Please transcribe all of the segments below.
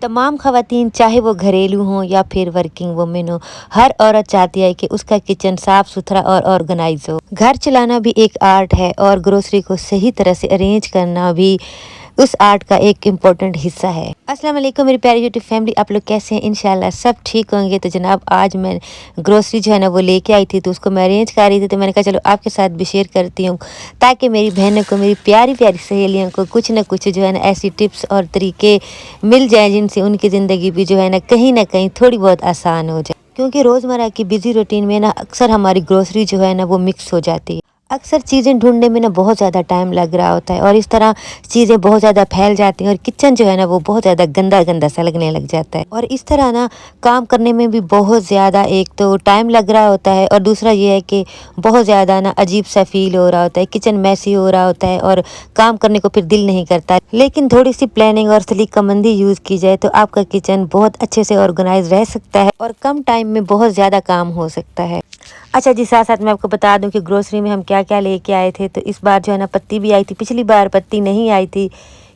तमाम ख़वातीन चाहे वो घरेलू हों या फिर वर्किंग वुमेन हो, हर औरत चाहती है कि उसका किचन साफ सुथरा और ऑर्गेनाइज हो। घर चलाना भी एक आर्ट है और ग्रोसरी को सही तरह से अरेंज करना भी उस आर्ट का एक इम्पोर्टेंट हिस्सा है। अस्सलाम वालेकुम मेरी प्यारी यूट्यूब फैमिली, आप लोग कैसे हैं? इंशाल्लाह सब ठीक होंगे। तो जनाब आज मैं ग्रोसरी जो है ना वो लेके आई थी, तो उसको मैं अरेंज कर रही थी। तो मैंने कहा चलो आपके साथ भी शेयर करती हूँ, ताकि मेरी बहनों को, मेरी प्यारी प्यारी सहेलियों को कुछ ना कुछ जो है ना ऐसी टिप्स और तरीके मिल जाए जिनसे उनकी ज़िंदगी भी जो है ना कहीं थोड़ी बहुत आसान हो जाए। क्योंकि रोज़मर्रा की बिजी रूटीन में ना अक्सर हमारी ग्रोसरी जो है ना वो मिक्स हो जाती है। अक्सर चीज़ें ढूँढने में ना बहुत ज़्यादा टाइम लग रहा होता है और इस तरह चीज़ें बहुत ज़्यादा फैल जाती हैं और किचन जो है ना वो बहुत ज़्यादा गंदा-गंदा सा लगने लग जाता है। और इस तरह ना काम करने में भी बहुत ज़्यादा एक तो टाइम लग रहा होता है और दूसरा ये है कि बहुत ज़्यादा ना अजीब-सा फ़ील हो रहा होता है, किचन मेसी हो रहा होता है और काम करने को फिर दिल नहीं करता। लेकिन थोड़ी-सी प्लानिंग और सलीक़ामंदी यूज़ की जाए तो आपका किचन बहुत अच्छे से ऑर्गेनाइज़ रह सकता है और कम टाइम में बहुत ज़्यादा काम हो सकता है। अच्छा जी, साथ-साथ मैं आपको बता दूँ कि ग्रोसरी में हम क्या-क्या लेके आए थे। तो इस बार जो है ना पत्ती भी आई थी, पिछली बार पत्ती नहीं आई थी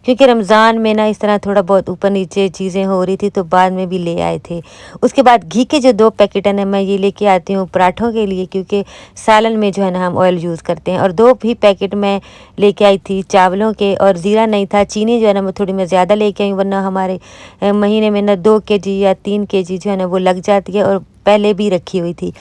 क्योंकि रमज़ान में ना इस तरह थोड़ा बहुत ऊपर-नीचे चीज़ें हो रही थी, तो बाद में भी ले आए थे। उसके बाद घी के जो 2 पैकेट हैं ना मैं ये लेके आती हूँ पराठों के लिए, क्योंकि सालन में जो है ना हम ऑयल यूज़ करते हैं। और 2 भी पैकेट मैं लेके आई थी चावलों के, और ज़ीरा नहीं था। चीनी जो है ना मैं थोड़ी मैं ज़्यादा लेके आई हूँ, वरना हमारे महीने में ना 2 केजी या 3 केजी जो है ना वो लग जाती है, और पहले भी रखी हुई थी।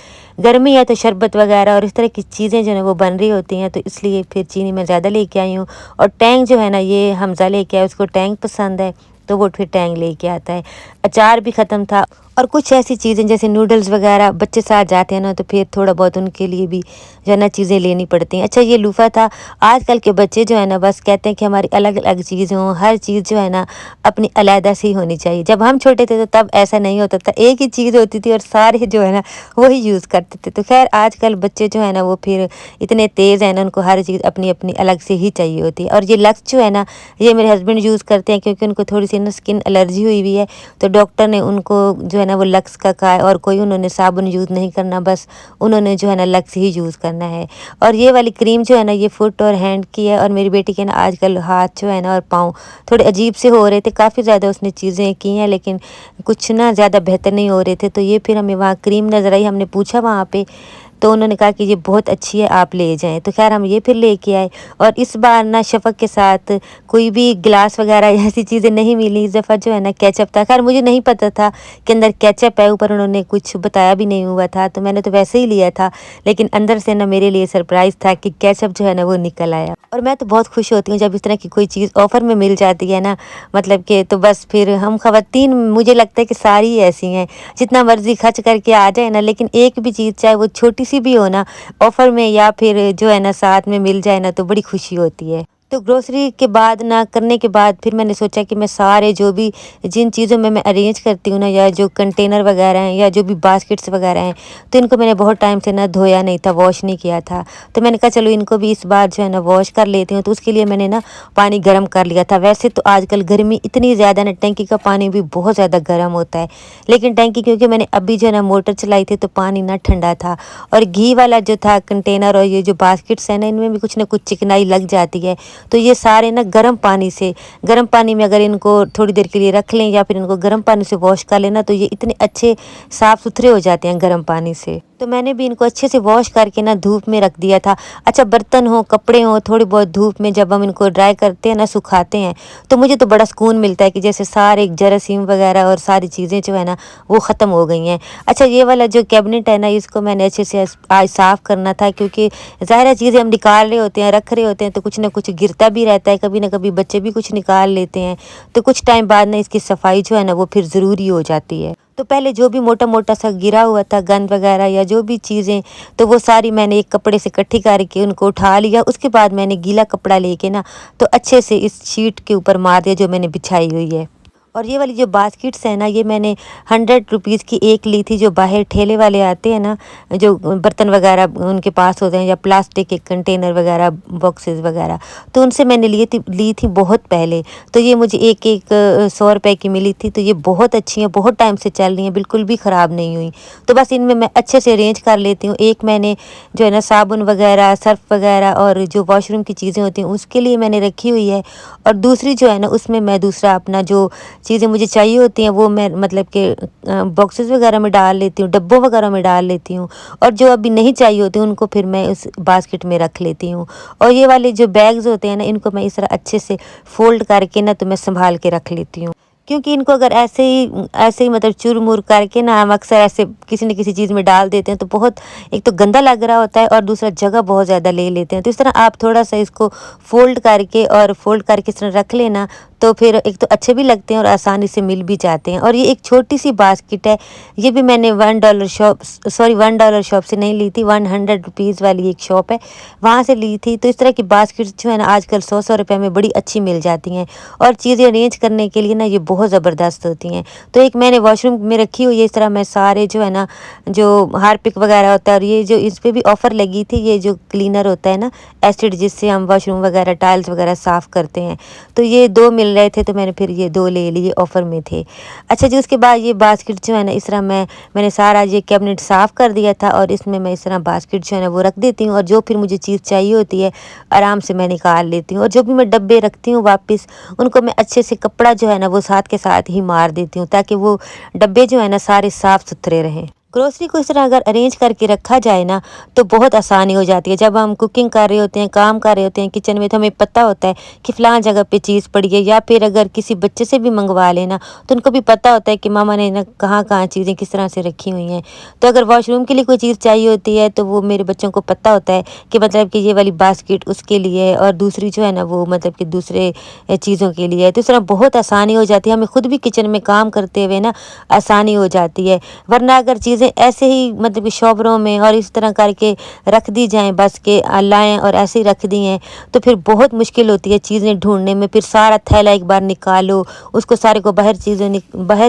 गर्मी है तो शरबत वगैरह और इस तरह की चीज़ें जो है वो बन रही होती हैं, तो इसलिए फिर चीनी मैं ज़्यादा लेके आई हूँ। और टैंग जो है ना ये हमज़ा लेके आया, उसको टैंग पसंद है तो वो फिर टैंग लेके आता है। अचार भी ख़त्म था और कुछ ऐसी चीज़ें जैसे नूडल्स वगैरह बच्चे साथ जाते हैं ना, तो फिर थोड़ा बहुत उनके लिए भी जो है ना चीज़ें लेनी पड़ती हैं। अच्छा ये लूफ़ा था। आजकल के बच्चे जो है ना बस कहते हैं कि हमारी अलग-अलग चीज़ हों, हर चीज़ जो है ना अपनी अलहदा सी होनी चाहिए। जब हम छोटे थे तो तब ऐसा नहीं होता था, एक ही चीज़ होती थी और सारे जो है ना वही यूज़ करते थे। तो ख़ैर आजकल बच्चे जो है ना वो फिर इतने तेज़ हैं ना, उनको हर चीज़ अपनी-अपनी अलग से ही चाहिए होती है। और ये लक्स जो है ना ये मेरे हस्बैंड यूज़ करते हैं, क्योंकि उनको थोड़ी-सी ना स्किन एलर्जी हुई हुई है, तो डॉक्टर ने उनको जो है ना वो लक्स का कहा है। और कोई उन्होंने साबुन यूज़ नहीं करना, बस उन्होंने जो है ना लक्स ही यूज़ करना है। और ये वाली क्रीम जो है ना ये फुट और हैंड की है, और मेरी बेटी के ना आजकल हाथ जो है ना और पाँव थोड़े अजीब से हो रहे थे। काफ़ी ज़्यादा उसने चीज़ें की हैं लेकिन कुछ ना ज़्यादा बेहतर नहीं हो रहे थे। तो ये फिर हमें वहाँ क्रीम नज़र आई, हमने पूछा वहाँ पे, तो उन्होंने कहा कि ये बहुत अच्छी है, आप ले जाएँ। तो ख़ैर हम ये फिर लेके आए। और इस बार ना शफ़क़ के साथ कोई भी गिलास वग़ैरह ऐसी चीज़ें नहीं मिली। इस दफ़ा जो है ना केचप था। ख़ैर मुझे नहीं पता था कि अंदर केचप है, ऊपर उन्होंने कुछ बताया भी नहीं हुआ था, तो मैंने तो वैसे ही लिया था। लेकिन अंदर से ना मेरे लिए सरप्राइज़ था कि केचप जो है ना वो निकल आया। और मैं तो बहुत खुश होती हूँ जब इस तरह की कोई चीज़ ऑफ़र में मिल जाती है ना, मतलब कि तो बस फिर हम ख़वातीन, मुझे लगता है कि सारी ही ऐसी हैं, जितना मर्ज़ी खर्च करके आ जाए ना, लेकिन एक भी चीज़ चाहे वो छोटी सी भी हो ना ऑफ़र में या फिर जो है ना साथ में मिल जाए ना, तो बड़ी खुशी होती है। तो ग्रोसरी के बाद ना करने के बाद फिर मैंने सोचा कि मैं सारे जो भी जिन चीज़ों में मैं अरेंज करती हूँ ना, या जो कंटेनर वगैरह हैं या जो भी बास्केट्स वगैरह हैं, तो इनको मैंने बहुत टाइम से ना धोया नहीं था, वॉश नहीं किया था। तो मैंने कहा चलो इनको भी इस बार जो है ना वॉश कर लेती हूँ। तो उसके लिए मैंने ना पानी गर्म कर लिया था। वैसे तो आजकल गर्मी इतनी ज़्यादा ना, टंकी का पानी भी बहुत ज़्यादा गर्म होता है, लेकिन टंकी क्योंकि मैंने अभी जो है ना मोटर चलाई थी तो पानी ना ठंडा था। और घी वाला जो था कंटेनर और ये जो बास्केट्स हैं ना, इनमें भी कुछ ना कुछ चिकनाई लग जाती है। तो ये सारे ना गर्म पानी में अगर इनको थोड़ी देर के लिए रख लें या फिर इनको गर्म पानी से वॉश कर लेना, तो ये इतने अच्छे साफ़ सुथरे हो जाते हैं गर्म पानी से। तो मैंने भी इनको अच्छे से वॉश करके ना धूप में रख दिया था। अच्छा बर्तन हो, कपड़े हों, थोड़ी बहुत धूप में जब हम इनको ड्राई करते हैं ना, सुखाते हैं, तो मुझे तो बड़ा सुकून मिलता है कि जैसे सारे जरासीम वगैरह और सारी चीज़ें जो है ना वो ख़त्म हो गई हैं। अच्छा ये वाला जो कैबिनेट है ना, इसको मैंने अच्छे से आज साफ़ करना था, क्योंकि ज़ाहिर चीज़ें हम निकाल रहे होते हैं, रख रहे होते हैं, तो कुछ ना कुछ गिरता भी रहता है, कभी ना कभी बच्चे भी कुछ निकाल लेते हैं। तो कुछ टाइम बाद ना इसकी सफाई जो है ना वो फिर ज़रूरी हो जाती है। तो पहले जो भी मोटा-मोटा सा गिरा हुआ था गंद वगैरह या जो भी चीज़ें, तो वो सारी मैंने एक कपड़े से इकट्ठी करके उनको उठा लिया। उसके बाद मैंने गीला कपड़ा लेके ना तो अच्छे से इस शीट के ऊपर मार दिया जो मैंने बिछाई हुई है। और ये वाली जो बास्केट्स हैं ना, ये मैंने 100 रुपीज़ की एक ली थी, जो बाहर ठेले वाले आते हैं ना, जो बर्तन वगैरह उनके पास होते हैं, या प्लास्टिक के कंटेनर वगैरह, बॉक्सेस वगैरह, तो उनसे मैंने ली थी बहुत पहले। तो ये मुझे एक 100 रुपए की मिली थी। तो ये बहुत अच्छी हैं, बहुत टाइम से चल रही हैं, बिल्कुल भी ख़राब नहीं हुई। तो बस इनमें मैं अच्छे से अरेंज कर लेती हूँ। एक मैंने जो है ना साबुन वगैरह, सर्फ़ वगैरह और जो वॉशरूम की चीज़ें होती हैं उसके लिए मैंने रखी हुई है, और दूसरी जो है ना उसमें मैं दूसरा अपना जो चीज़ें मुझे चाहिए होती हैं वो मैं मतलब कि बॉक्सेस वगैरह में डाल लेती हूँ, डब्बों वगैरह में डाल लेती हूँ, और जो अभी नहीं चाहिए होती उनको फिर मैं उस बास्केट में रख लेती हूँ। और ये वाले जो बैग्स होते हैं ना, इनको मैं इस तरह अच्छे से फ़ोल्ड करके ना तो मैं सँभाल के रख लेती हूँ। क्योंकि इनको अगर ऐसे ही मतलब चूर-मूर करके ना हम अक्सर ऐसे किसी न किसी चीज़ में डाल देते हैं तो बहुत, एक तो गंदा लग रहा होता है और दूसरा जगह बहुत ज़्यादा ले लेते हैं। तो इस तरह आप थोड़ा-सा इसको फ़ोल्ड करके इस तरह रख लेना, तो फिर एक तो अच्छे भी लगते हैं और आसानी से मिल भी जाते हैं। और ये एक छोटी-सी बास्केट है, ये भी मैंने $1 शॉप से नहीं ली थी, ₹100 वाली एक शॉप है, वहाँ से ली थी। तो इस तरह की बास्केट जो है ना आजकल 100-100 रुपए में बड़ी अच्छी मिल जाती हैं, और चीज़ें अरेंज करने के लिए ना ये बहुत ज़बरदस्त होती हैं। तो एक मैंने वॉशरूम में रखी हुई है, इस तरह मैं सारे जो है ना, जो हार्पिक वगैरह होता है, और ये जो इस पे भी ऑफ़र लगी थी, ये जो क्लीनर होता है ना एसिड, जिससे हम वॉशरूम वगैरह टाइल्स वगैरह साफ़ करते हैं, तो ये 2 मिल रहे थे तो मैंने फिर ये 2 ले लिए, ऑफ़र में थे। अच्छा जी, उसके बाद ये बास्केट जो है ना इस तरह मैंने सारा ये कैबिनेट साफ़ कर दिया था, और इसमें मैं इस तरह बास्केट जो है ना वो रख देती हूँ, और जो फिर मुझे चीज़ चाहिए होती है आराम से मैं निकाल लेती हूँ। और जो भी मैं डब्बे रखती हूँ वापस, उनको मैं अच्छे से कपड़ा जो है ना वो साथ के साथ ही मार देती हूँ, ताकि वो डब्बे जो है ना सारे साफ़ सुथरे रहें। ग्रोसरी को इस तरह अगर अरेंज करके रखा जाए ना, तो बहुत आसानी हो जाती है। जब हम कुकिंग कर रहे होते हैं, काम कर रहे होते हैं किचन में, तो हमें पता होता है कि फ़लाँ जगह पे चीज़ पड़ी है, या फिर अगर किसी बच्चे से भी मंगवा लेना, तो उनको भी पता होता है कि मामा ने ना कहाँ-कहाँ चीज़ें किस तरह से रखी हुई हैं। तो अगर वॉशरूम के लिए कोई चीज़ चाहिए होती है, तो वो मेरे बच्चों को पता होता है कि मतलब कि ये वाली बास्केट उसके लिए है, और दूसरी जो है ना वो मतलब कि दूसरे चीज़ों के लिए है। तो इस तरह बहुत आसानी हो जाती है, हमें खुद भी किचन में काम करते हुए ना आसानी हो जाती है। वरना अगर चीज़ें ऐसे ही मतलब कि शॉपरों में और इस तरह करके रख दी जाएँ, बस के लाएँ और ऐसे ही रख दी हैं, तो फिर बहुत मुश्किल होती है चीज़ें ढूँढने में। फिर सारा थैला एक बार निकालो, उसको सारे को बाहर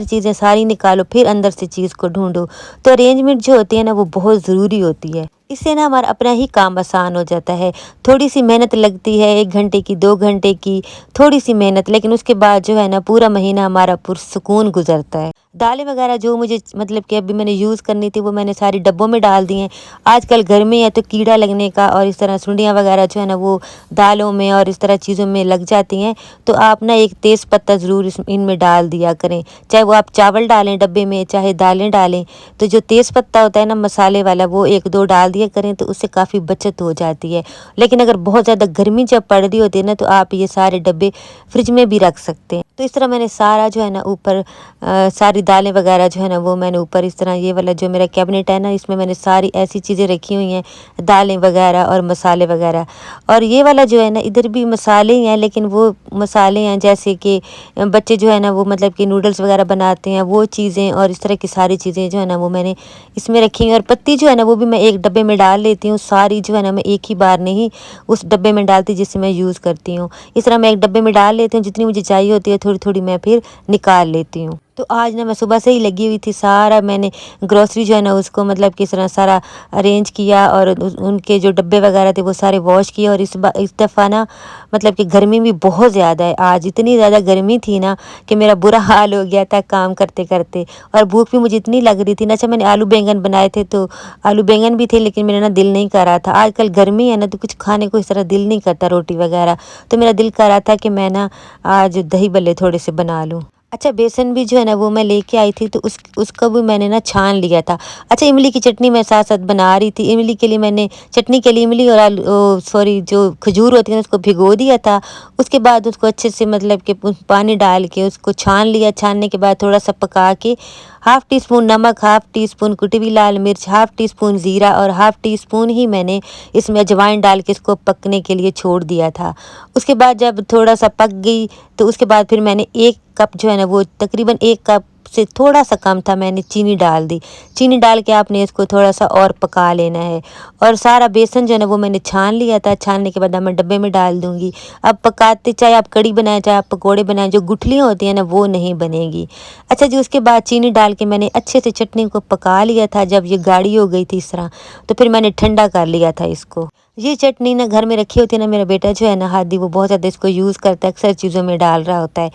चीज़ें सारी निकालो, फिर अंदर से चीज़ को ढूँढो। तो अरेंजमेंट जो होती है ना वो बहुत ज़रूरी होती है। इससे ना हमारा अपना ही काम आसान हो जाता है। थोड़ी-सी मेहनत लगती है, 1 घंटे की, 2 घंटे की, थोड़ी-सी मेहनत, लेकिन उसके बाद जो है ना पूरा महीना हमारा पुरसुकून गुज़रता है। दालें वगैरह जो मुझे मतलब कि अभी मैंने यूज़ करनी थी, वो मैंने सारी डब्बों में डाल दी हैं। आजकल गर्मी है तो कीड़ा लगने का और इस तरह सुंडियाँ वगैरह जो है ना वो दालों में और इस तरह चीज़ों में लग जाती हैं। तो आप ना एक तेज़ पत्ता ज़रूर इनमें डाल दिया करें। चाहे वो आप चावल डालें डब्बे में, चाहे दालें डालें, तो जो तेज़ पत्ता होता है ना मसाले वाला, वो 1-2 डाल दिया करें, तो उससे काफ़ी बचत हो जाती है। लेकिन अगर बहुत ज़्यादा गर्मी जब पड़ रही होती है ना, तो आप ये सारे डब्बे फ्रिज में भी रख सकते हैं। तो इस तरह मैंने सारा जो है ना ऊपर सारी दालें वगैरह जो है ना वो मैंने ऊपर इस तरह, ये वाला जो मेरा कैबिनेट है ना, इसमें मैंने सारी ऐसी चीज़ें रखी हुई हैं, दालें वगैरह और मसाले वगैरह। और ये वाला जो है ना, इधर भी मसाले ही हैं, लेकिन वो मसाले हैं जैसे कि बच्चे जो है ना वो मतलब कि नूडल्स वगैरह बनाते हैं, वो चीज़ें और इस तरह की सारी चीज़ें जो है ना वो मैंने इसमें रखी हैं। और पत्ती जो है ना वो भी मैं एक डब्बे में डाल लेती हूँ, सारी जो है ना मैं एक ही बार नहीं उस डब्बे में डालती जिससे मैं यूज़ करती हूँ। इस तरह मैं एक डब्बे में डाल लेती हूँ, जितनी मुझे चाहिए होती है थोड़ी-थोड़ी मैं फिर निकाल लेती हूँ। तो आज ना मैं सुबह से ही लगी हुई थी, सारा मैंने ग्रोसरी जो है ना उसको मतलब किस तरह सारा अरेंज किया, और उनके जो डब्बे वगैरह थे वो सारे वॉश किए। और इस दफ़ा ना मतलब कि गर्मी भी बहुत ज़्यादा है, आज इतनी ज़्यादा गर्मी थी ना कि मेरा बुरा हाल हो गया था काम करते करते, और भूख भी मुझे इतनी लग रही थी ना। अच्छा, मैंने आलू बैंगन बनाए थे, तो आलू बैंगन भी थे, लेकिन मेरा ना दिल नहीं कर रहा था। आजकल गर्मी है ना तो कुछ खाने को इस तरह दिल नहीं करता, रोटी वगैरह। तो मेरा दिल कर रहा था कि मैं ना आज दही बल्ले थोड़े से बना लूँ। अच्छा, बेसन भी जो है ना वो मैं लेके आई थी, तो उसको भी मैंने ना छान लिया था। अच्छा, इमली की चटनी मैं साथ-साथ बना रही थी। इमली के लिए मैंने चटनी के लिए इमली और सॉरी जो खजूर होती है ना उसको भिगो दिया था। उसके बाद उसको अच्छे से मतलब कि पानी डाल के उसको छान लिया। छानने के बाद थोड़ा-सा पका के हाफ़ टी स्पून नमक, हाफ़ टी स्पून कुटी हुई लाल मिर्च, हाफ़ टी स्पून ज़ीरा और हाफ़ टी स्पून ही मैंने इसमें अजवाइन डाल के इसको पकने के लिए छोड़ दिया था। उसके बाद जब थोड़ा-सा पक गई, तो उसके बाद फिर मैंने 1 कप जो है ना वो तकरीबन 1 कप से थोड़ा-सा कम था, मैंने चीनी डाल दी। चीनी डाल के आपने इसको थोड़ा-सा और पका लेना है। और सारा बेसन जो है ना वो मैंने छान लिया था। छानने के बाद अब मैं डब्बे में डाल दूँगी। अब पकाते, चाहे आप कढ़ी बनाएँ, चाहे आप पकोड़े बनाएँ, जो गुठलियाँ होती हैं ना वो नहीं बनेगी। अच्छा जी, उसके बाद चीनी डाल के मैंने अच्छे से चटनी को पका लिया था। जब ये गाढ़ी हो गई थी इस तरह, तो फिर मैंने ठंडा कर लिया था इसको। ये चटनी ना घर में रखी होती है ना, मेरा बेटा जो है ना हादी, वो बहुत ज़्यादा इसको यूज़ करता है, अक्सर चीज़ों में डाल रहा होता है।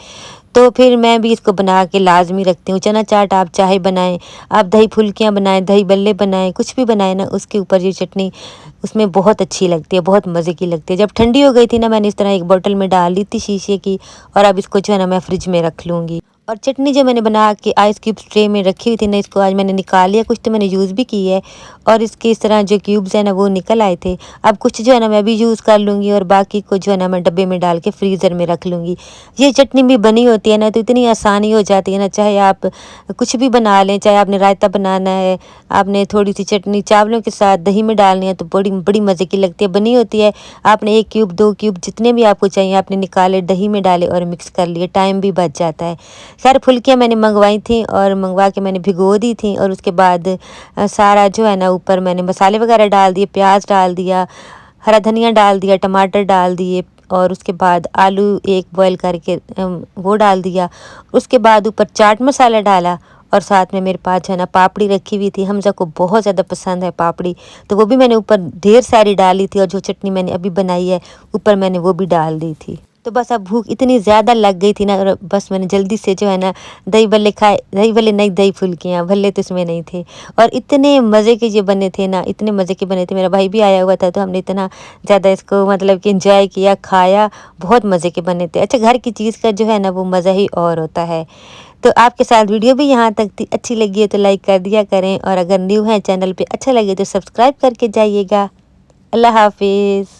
तो फिर मैं भी इसको बना के लाज़मी रखती हूँ। चना चाट आप चाहे बनाएँ, आप दही फुल्कियाँ बनाएँ, दही बल्ले बनाएँ, कुछ भी बनाएँ ना, उसके ऊपर ये चटनी उसमें बहुत अच्छी लगती है, बहुत मज़े की लगती है। जब ठंडी हो गई थी ना, मैंने इस तरह एक बॉटल में डाल ली थी शीशे की, और अब इसको जो है ना मैं फ्रिज में रख लूँगी। और चटनी जो मैंने बना के आइस क्यूब्स ट्रे में रखी हुई थी ना, इसको आज मैंने निकाल लिया। कुछ तो मैंने यूज़ भी की है और इसके इस तरह जो क्यूब्स है ना वो निकल आए थे। अब कुछ जो है ना मैं अभी यूज़ कर लूँगी और बाकी को जो है ना मैं डब्बे में डाल के फ्रीज़र में रख लूँगी। ये चटनी भी बनी होती है ना तो इतनी आसानी हो जाती है ना, चाहे आप कुछ भी बना लें, चाहे आपने रायता बनाना है, आपने थोड़ी सी चटनी चावलों के साथ दही में डालनी है तो बड़ी बड़ी मज़े की लगती है। बनी होती है, आपने 1 क्यूब 2 क्यूब जितने भी आपको चाहिए आपने निकाले, दही में डाले और मिक्स कर लिए, टाइम भी बच जाता है। खैर फुल्कियाँ मैंने मंगवाई थी और मंगवा के मैंने भिगो दी थी और उसके बाद सारा जो है ना ऊपर मैंने मसाले वगैरह डाल दिए, प्याज डाल दिया, हरा धनिया डाल दिया, टमाटर डाल दिए और उसके बाद आलू एक बॉईल करके वो डाल दिया। उसके बाद ऊपर चाट मसाला डाला और साथ में मेरे पास जो है ना पापड़ी रखी हुई थी। हमज़ा को बहुत ज़्यादा पसंद है पापड़ी, तो वो भी मैंने ऊपर ढेर सारी डाली थी और जो चटनी मैंने अभी बनाई है ऊपर मैंने वो भी डाल दी थी। तो बस अब भूख इतनी ज़्यादा लग गई थी ना और बस मैंने जल्दी से जो है ना दही भल्ले खाए, दही भल्ले नहीं दही फुल्कियाँ, भल्ले तो इसमें नहीं थे और इतने मज़े के जो बने थे ना, इतने मज़े के बने थे। मेरा भाई भी आया हुआ था तो हमने इतना ज़्यादा इसको मतलब कि एंजॉय किया, खाया, बहुत मज़े के बने थे। अच्छा, घर की चीज़ का जो है ना वो मज़ा ही और होता है। तो आपके साथ वीडियो भी यहाँ तक थी, अच्छी लगी है तो लाइक कर दिया करें और अगर न्यू है चैनल पे अच्छा लगे तो सब्सक्राइब करके जाइएगा। अल्लाह हाफिज़।